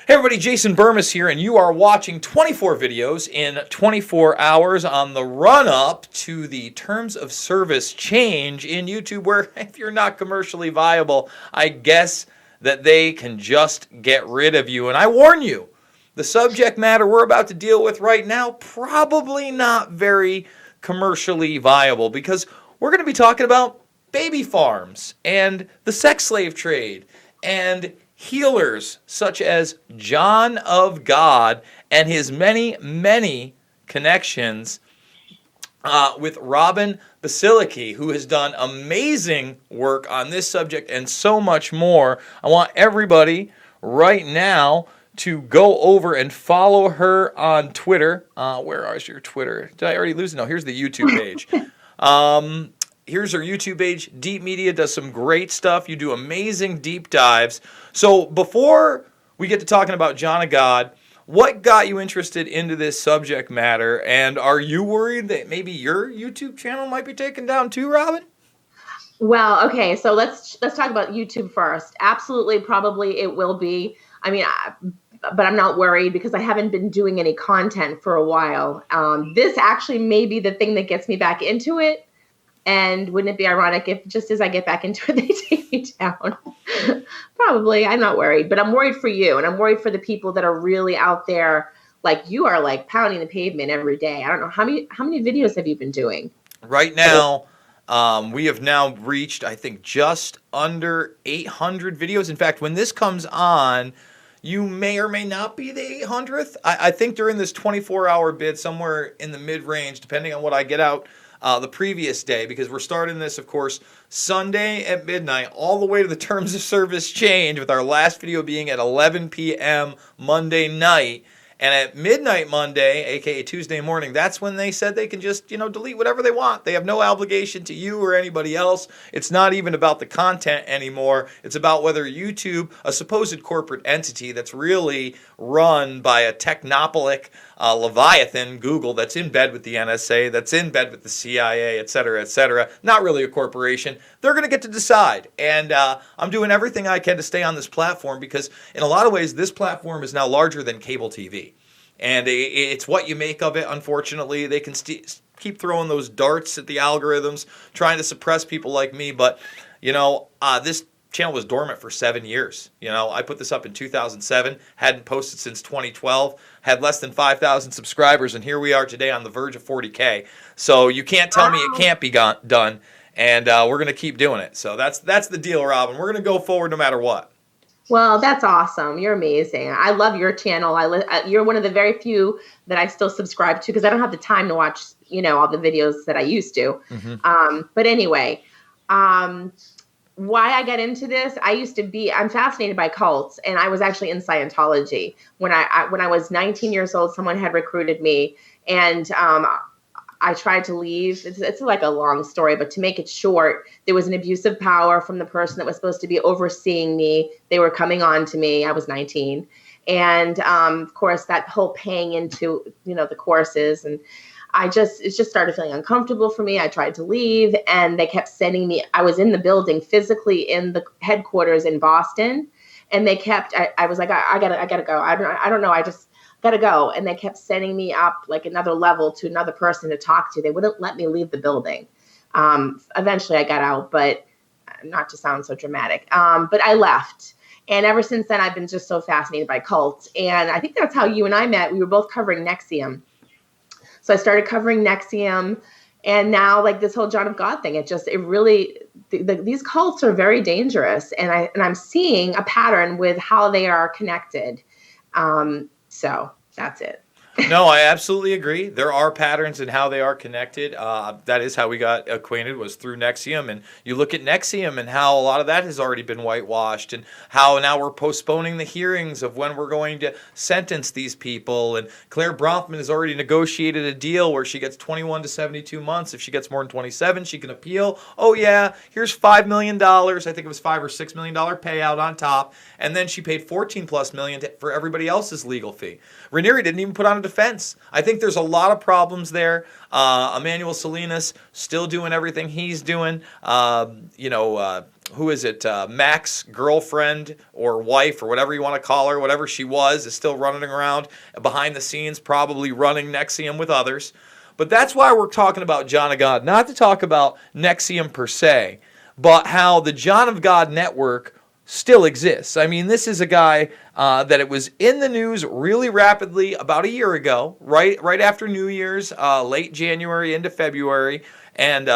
Hey everybody, Jason Burmis here, and you are watching 24 videos in 24 hours on the run-up to the terms of service change in YouTube, where if you're not commercially viable, I guess that they can just get rid of you. And I warn you, the subject matter we're about to deal with right now, probably not very commercially viable, because we're going to be talking about baby farms and the sex slave trade and healers such as John of God and his many, many connections with Robin Basilicki, who has done amazing work on this subject and so much more. I want everybody right now to go over and follow her on Twitter. Where is your Twitter? Did I already lose it? No, here's the YouTube page. Here's her YouTube page. Deep Media does some great stuff. You do amazing deep dives. So before we get to talking about John of God, what got you interested into this subject matter? And are you worried that maybe your YouTube channel might be taken down too, Robin? Well, okay, so let's talk about YouTube first. Absolutely, probably it will be. I mean, but I'm not worried because I haven't been doing any content for a while. This actually may be the thing that gets me back into it. And wouldn't it be ironic if just as I get back into it, they take me down? Probably. I'm not worried, but I'm worried for you. And I'm worried for the people that are really out there. Like you are like pounding the pavement every day. I don't know. How many videos have you been doing? Right now, we have now reached, I think, just under 800 videos. In fact, when this comes on, you may or may not be the 800th. I think during this 24-hour bid, somewhere in the mid-range, depending on what I get out the previous day, because we're starting this, of course, Sunday at midnight, all the way to the terms of service change, with our last video being at 11 p.m. Monday night. And at midnight Monday, aka Tuesday morning, that's when they said they can just, delete whatever they want. They have no obligation to you or anybody else. It's not even about the content anymore. It's about whether YouTube, a supposed corporate entity that's really run by a technopolic Leviathan, Google, that's in bed with the NSA, that's in bed with the CIA, et cetera, not really a corporation. They're going to get to decide. And I'm doing everything I can to stay on this platform because in a lot of ways, this platform is now larger than cable TV. And it's what you make of it, unfortunately. They can keep throwing those darts at the algorithms, trying to suppress people like me. But, this channel was dormant for 7 years. I put this up in 2007, hadn't posted since 2012, had less than 5,000 subscribers, and here we are today on the verge of 40K. So you can't tell me it can't be done, and we're going to keep doing it. So that's the deal, Robin. We're going to go forward no matter what. Well, that's awesome. You're amazing. I love your channel. You're one of the very few that I still subscribe to because I don't have the time to watch, all the videos that I used to. Mm-hmm. But anyway, why I got into this, I'm fascinated by cults, and I was actually in Scientology. When I was 19 years old, someone had recruited me, and I tried to leave. It's like a long story, but to make it short, there was an abuse of power from the person that was supposed to be overseeing me. They were coming on to me. I was 19. And of course, that whole paying into, the courses. And it just started feeling uncomfortable for me. I tried to leave, and they kept sending me. I was in the building, physically in the headquarters in Boston. And they kept, I was like, I gotta go. I don't know. I just gotta go. And they kept sending me up like another level to another person to talk to. They wouldn't let me leave the building. Eventually I got out, but not to sound so dramatic. But I left. And ever since then, I've been just so fascinated by cults. And I think that's how you and I met. We were both covering NXIVM. So I started covering NXIVM, and now like this whole John of God thing, these cults are very dangerous. And I'm seeing a pattern with how they are connected. So that's it. No, I absolutely agree. There are patterns in how they are connected. That is how we got acquainted, was through NXIVM. And you look at NXIVM and how a lot of that has already been whitewashed, and how now we're postponing the hearings of when we're going to sentence these people. And Claire Bronfman has already negotiated a deal where she gets 21 to 72 months. If she gets more than 27, she can appeal. Oh, yeah, here's $5 million. I think it was $5 or $6 million payout on top. And then she paid $14+ million for everybody else's legal fee. Raniere didn't even put on a defense. I think there's a lot of problems there. Emmanuel Salinas still doing everything he's doing. Who is it? Mac's girlfriend or wife or whatever you want to call her, whatever she was, is still running around behind the scenes, probably running NXIVM with others. But that's why we're talking about John of God, not to talk about NXIVM per se, but how the John of God network still exists. I mean, this is a guy that it was in the news really rapidly about a year ago, right after New Year's, late January into February, and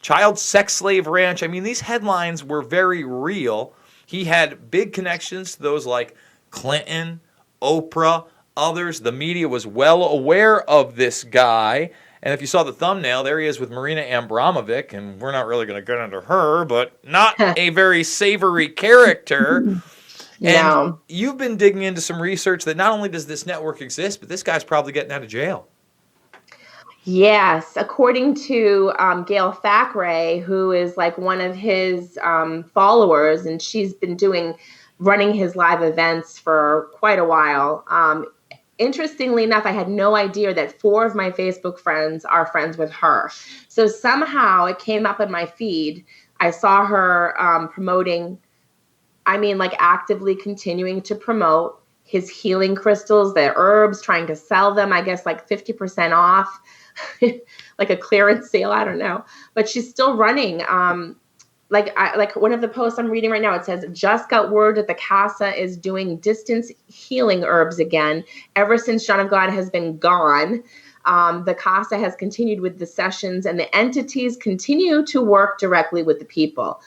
child sex slave ranch. I mean, these headlines were very real. He had big connections to those like Clinton, Oprah, others. The media was well aware of this guy. And if you saw the thumbnail, there he is with Marina Abramovic, and we're not really going to get into her, but not a very savory character. No. And you've been digging into some research that not only does this network exist, but this guy's probably getting out of jail. Yes, according to Gail Thackeray, who is like one of his followers, and she's been running his live events for quite a while. Interestingly enough, I had no idea that 4 of my Facebook friends are friends with her. So somehow it came up in my feed. I saw her promoting, like actively continuing to promote his healing crystals, the herbs, trying to sell them, I guess like 50% off, like a clearance sale, I don't know. But she's still running. Like one of the posts I'm reading right now, it says, just got word that the Casa is doing distance healing herbs again. Ever since John of God has been gone, the Casa has continued with the sessions, and the entities continue to work directly with the people.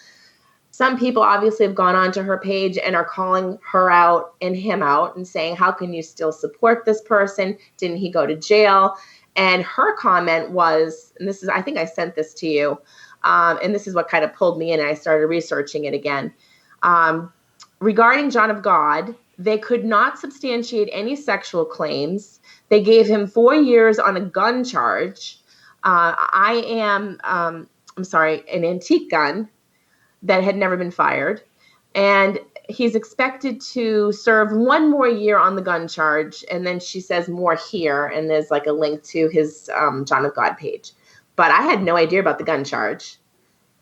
Some people obviously have gone onto her page and are calling her out and him out and saying, how can you still support this person? Didn't he go to jail? And her comment was, and this is, I think I sent this to you, and this is what kind of pulled me in, and I started researching it again. Regarding John of God, they could not substantiate any sexual claims. They gave him 4 years on a gun charge. An antique gun that had never been fired. And he's expected to serve 1 more year on the gun charge. And then she says more here, and there's like a link to his John of God page. But I had no idea about the gun charge.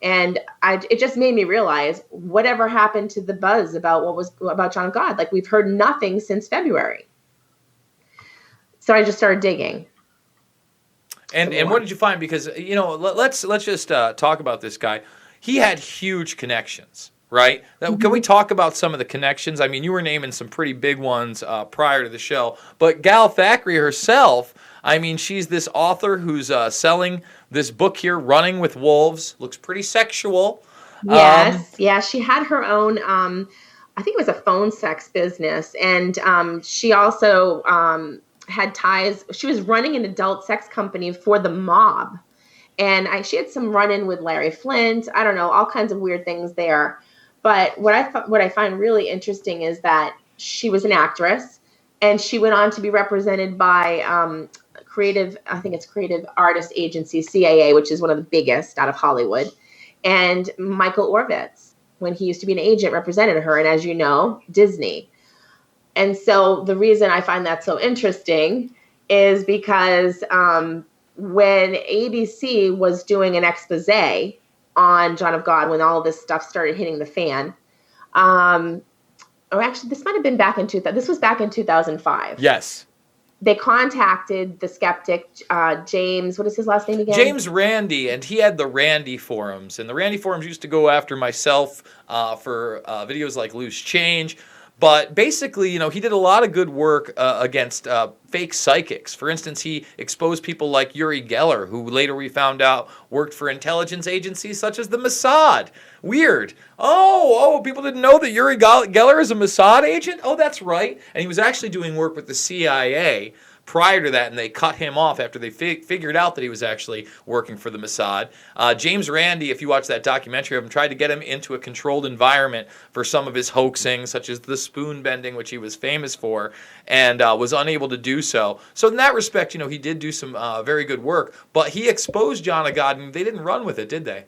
And it just made me realize whatever happened to the buzz about John of God. Like, we've heard nothing since February. So I just started digging. And what did you find? Because, let's just talk about this guy. He had huge connections, right? Can we talk about some of the connections? I mean, you were naming some pretty big ones prior to the show. But Gal Thackeray herself, I mean, she's this author who's selling this book here, Running with Wolves. Looks pretty sexual. Yes. She had her own, I think it was a phone sex business. And she also had ties. She was running an adult sex company for the mob. And she had some run-in with Larry Flint. I don't know, all kinds of weird things there. But what I find really interesting is that she was an actress, and she went on to be represented by Creative Artist Agency, CAA, which is one of the biggest out of Hollywood. And Michael Orvitz, when he used to be an agent, represented her. And as you know, Disney. And so the reason I find that so interesting is because when ABC was doing an expose on John of God, when all of this stuff started hitting the fan, this might have been back in 2000. This was back in 2005. Yes. They contacted the skeptic, James, what is his last name again? James Randi, and he had the Randi forums. And the Randi forums used to go after myself for videos like Loose Change. But basically, he did a lot of good work against fake psychics. For instance, he exposed people like Uri Geller, who later we found out worked for intelligence agencies such as the Mossad. Weird. Oh, people didn't know that Uri Geller is a Mossad agent? Oh, that's right. And he was actually doing work with the CIA prior to that, and they cut him off after they figured out that he was actually working for the Mossad. James Randi, if you watch that documentary of him, tried to get him into a controlled environment for some of his hoaxing, such as the spoon bending, which he was famous for, and was unable to do so. So in that respect, he did do some very good work, but he exposed John of God, and they didn't run with it, did they?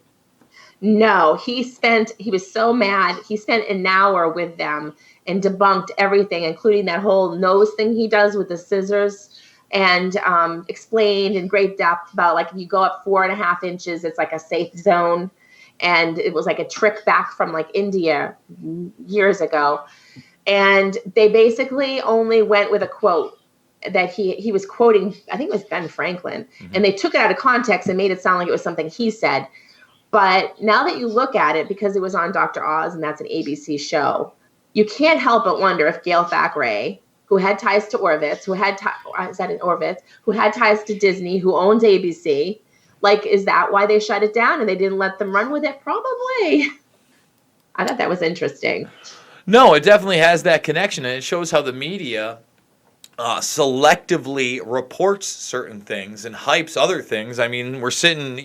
No, he was so mad. He spent an hour with them and debunked everything, including that whole nose thing he does with the scissors. and explained in great depth about like if you go up 4.5 inches, it's like a safe zone. And it was like a trick back from like India years ago. And they basically only went with a quote that he was quoting, I think it was Ben Franklin, and they took it out of context and made it sound like it was something he said. But now that you look at it, because it was on Dr. Oz and that's an ABC show, you can't help but wonder if Gail Thackeray, who had ties to Orvitz, who had ties to Disney, who owns ABC, like, is that why they shut it down and they didn't let them run with it? Probably. I thought that was interesting. No, it definitely has that connection, and it shows how the media selectively reports certain things and hypes other things. I mean, we're sitting,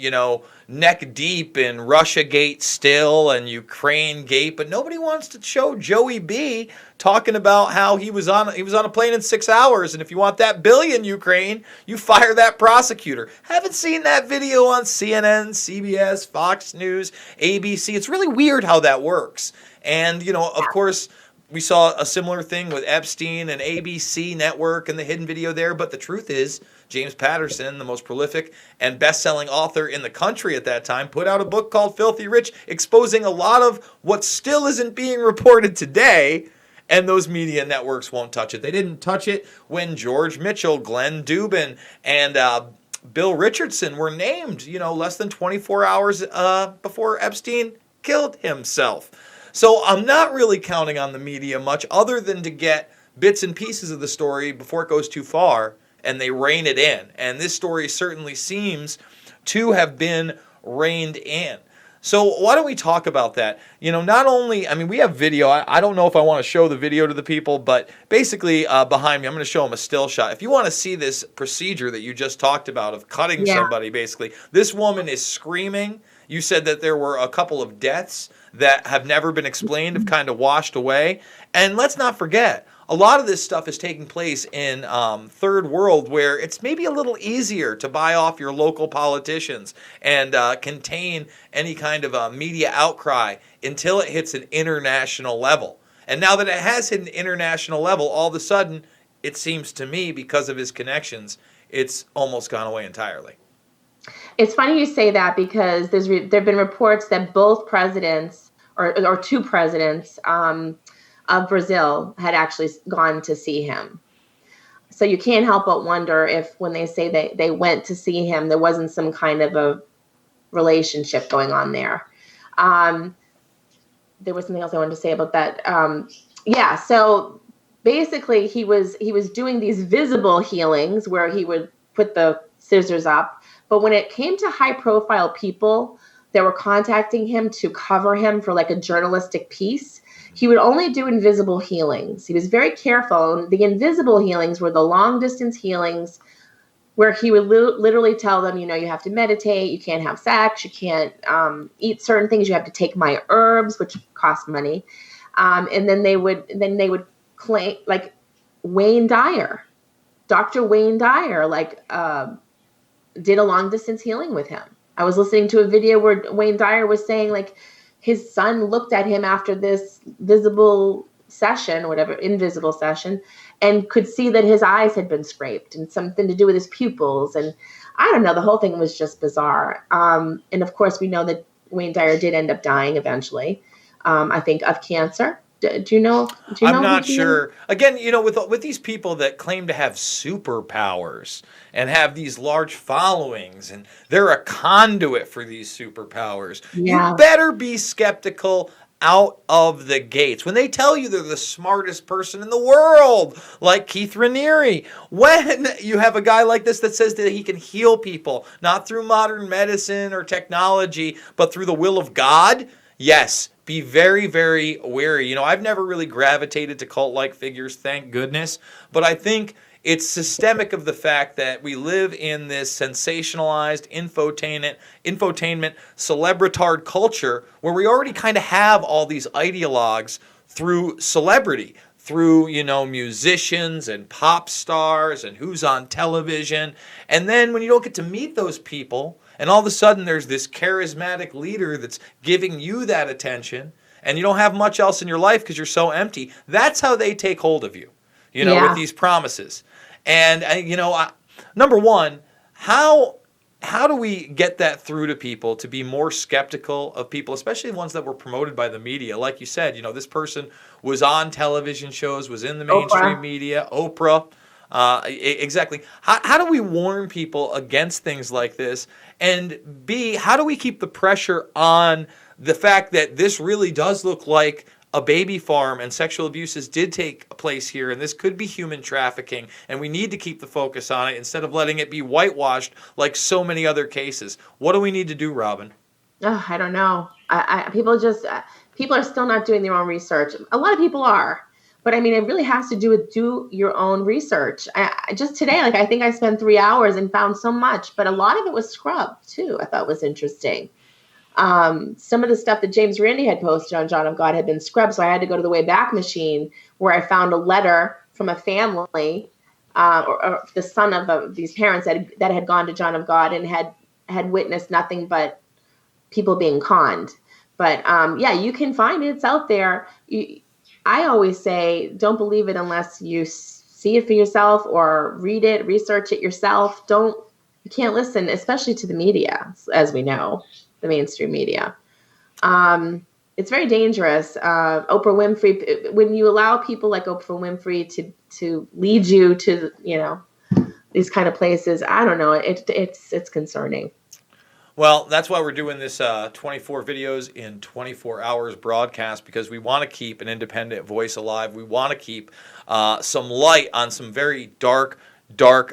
neck deep in Russiagate still and Ukraine gate, but nobody wants to show Joey B talking about how he was on a plane in 6 hours, and if you want that billion, Ukraine, you fire that prosecutor. Haven't seen that video on CNN, CBS, Fox News, ABC. It's really weird how that works. And, of course, we saw a similar thing with Epstein and ABC Network and the hidden video there. But the truth is, James Patterson, the most prolific and best-selling author in the country at that time, put out a book called Filthy Rich, exposing a lot of what still isn't being reported today. And those media networks won't touch it. They didn't touch it when George Mitchell, Glenn Dubin, and Bill Richardson were named, less than 24 hours before Epstein killed himself. So I'm not really counting on the media much other than to get bits and pieces of the story before it goes too far and they rein it in. And this story certainly seems to have been reined in. So why don't we talk about that? Not only, we have video. I don't know if I want to show the video to the people, but basically behind me, I'm going to show them a still shot. If you want to see this procedure that you just talked about of cutting somebody, basically, this woman is screaming. You said that there were a couple of deaths that have never been explained, have kind of washed away. And let's not forget, a lot of this stuff is taking place in third world where it's maybe a little easier to buy off your local politicians and contain any kind of media outcry until it hits an international level. And now that it has hit an international level, all of a sudden, it seems to me, because of his connections, it's almost gone away entirely. It's funny you say that because there have been reports that both presidents or two presidents of Brazil had actually gone to see him. So you can't help but wonder if when they say they went to see him, there wasn't some kind of a relationship going on there. There was something else I wanted to say about that. So basically he was doing these visible healings where he would put the scissors up. But when it came to high profile people that were contacting him to cover him for like a journalistic piece, he would only do invisible healings. He was very careful. The invisible healings were the long distance healings where he would literally tell them, you have to meditate, you can't have sex, you can't eat certain things, you have to take my herbs, which cost money. And then they would claim like Wayne Dyer, Dr. Wayne Dyer, did a long distance healing with him. I was listening to a video where Wayne Dyer was saying like his son looked at him after this invisible session, and could see that his eyes had been scraped and something to do with his pupils. And I don't know, the whole thing was just bizarre. And of course we know that Wayne Dyer did end up dying eventually, I think of cancer. Do you know? I'm not sure. Again, with these people that claim to have superpowers and have these large followings, and they're a conduit for these superpowers, you better be skeptical out of the gates. When they tell you they're the smartest person in the world, like Keith Raniere, when you have a guy like this that says that he can heal people, not through modern medicine or technology, but through the will of God, yes, be very, very wary. I've never really gravitated to cult-like figures, thank goodness. But I think it's systemic of the fact that we live in this sensationalized infotainment, celebritard culture where we already kind of have all these ideologues through celebrity, through, musicians and pop stars and who's on television. And then when you don't get to meet those people, and all of a sudden there's this charismatic leader that's giving you that attention, and you don't have much else in your life because you're so empty, that's how they take hold of you, with these promises. And, number one, how do we get that through to people to be more skeptical of people, especially ones that were promoted by the media? Like you said, this person was on television shows, was in the mainstream Oprah. media, Oprah. Exactly. How do we warn people against things like this? And B, how do we keep the pressure on the fact that this really does look like a baby farm and sexual abuses did take place here, and this could be human trafficking, and we need to keep the focus on it instead of letting it be whitewashed like so many other cases? What do we need to do, Robin? Oh, I don't know. People are still not doing their own research. A lot of people are, but I mean, it really has to do with do your own research. Just today, like I think I spent 3 hours and found so much, but a lot of it was scrubbed too. I thought was interesting. Some of the stuff that James Randi had posted on John of God had been scrubbed, so I had to go to the Wayback Machine where I found a letter from a family or the son of these parents that had gone to John of God and had witnessed nothing but people being conned. But yeah, you can find it. It's out there. I always say, don't believe it unless you see it for yourself or read it, research it yourself. You can't listen, especially to the media, as we know, the mainstream media. It's very dangerous. Oprah Winfrey, when you allow people like Oprah Winfrey to lead you to, these kind of places, I don't know, it's concerning. Well, that's why we're doing this 24 videos in 24 hours broadcast, because we want to keep an independent voice alive. We want to keep some light on some very dark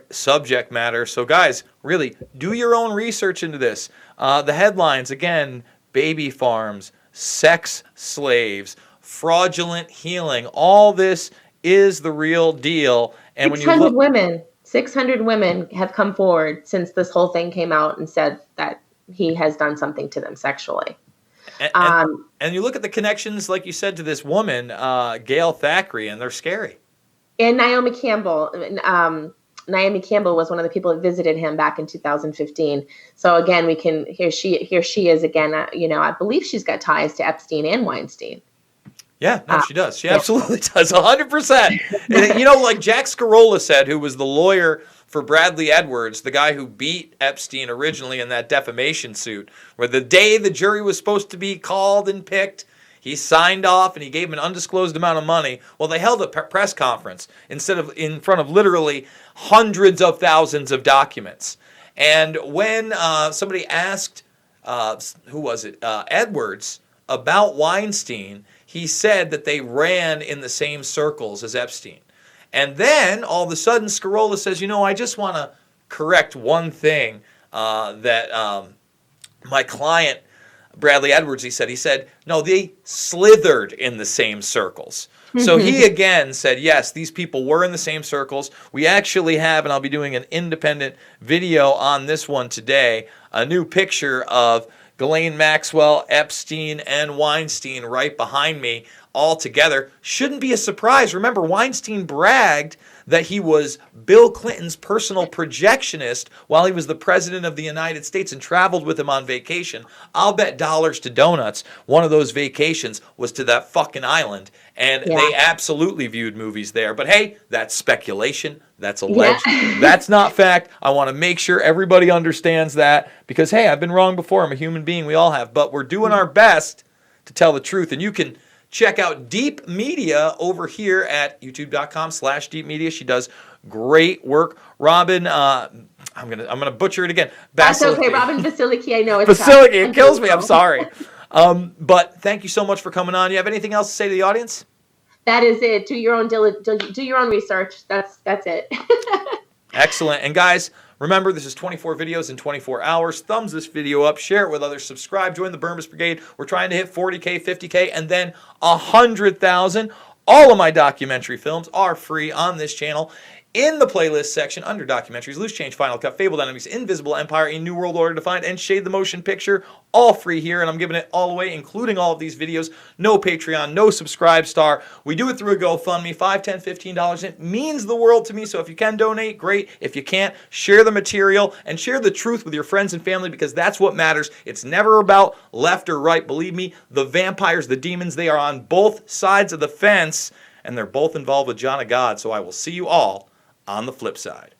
subject matter. So guys, really do your own research into this. The headlines, again, baby farms, sex slaves, fraudulent healing, all this is the real deal. And when you look, 600 women have come forward since this whole thing came out and said that he has done something to them sexually. And you look at the connections, like you said, to this woman, Gail Thackeray, and they're scary. And Naomi Campbell. Naomi Campbell was one of the people that visited him back in 2015. So again, here she is again. I believe she's got ties to Epstein and Weinstein. Yeah, no, she does. She absolutely does, 100%. Like Jack Scarola said, who was the lawyer for Bradley Edwards, the guy who beat Epstein originally in that defamation suit, where the day the jury was supposed to be called and picked, he signed off and he gave him an undisclosed amount of money. Well, they held a press conference instead of in front of literally hundreds of thousands of documents. And when somebody asked, who was it, Edwards, about Weinstein, he said that they ran in the same circles as Epstein. And then all of a sudden, Scarola says, I just want to correct one thing that my client, Bradley Edwards, he said, no, they slithered in the same circles. So he again said, yes, these people were in the same circles. We actually have, and I'll be doing an independent video on this one today, a new picture of Ghislaine Maxwell, Epstein, and Weinstein right behind me all together. Shouldn't be a surprise. Remember, Weinstein bragged that he was Bill Clinton's personal projectionist while he was the president of the United States and traveled with him on vacation. I'll bet dollars to donuts one of those vacations was to that fucking island, and they absolutely viewed movies there. But hey, that's speculation. That's alleged. Yeah. That's not fact. I want to make sure everybody understands that because, hey, I've been wrong before. I'm a human being. We all have. But we're doing our best to tell the truth. And you can check out Deep Media over here at youtube.com/Deep Media. She does great work. Robin, I'm gonna butcher it again. That's okay, Robin Vasiliki. I know it's Vasiliki. It kills me. I'm sorry. But thank you so much for coming on. You have anything else to say to the audience? That is it. Do your own research. That's it. Excellent. And guys, remember, this is 24 videos in 24 hours. Thumbs this video up, share it with others, subscribe, join the Burmese Brigade. We're trying to hit 40K, 50K, and then 100,000. All of my documentary films are free on this channel. In the playlist section, under documentaries, Loose Change, Final Cut, Fabled Enemies, Invisible Empire, A New World Order Defined, and Shade the Motion Picture, all free here, and I'm giving it all away, including all of these videos. No Patreon, no Subscribe Star. We do it through a GoFundMe, $5, $10, $15. It means the world to me, so if you can donate, great. If you can't, share the material and share the truth with your friends and family because that's what matters. It's never about left or right. Believe me, the vampires, the demons, they are on both sides of the fence, and they're both involved with John of God, so I will see you all on the flip side.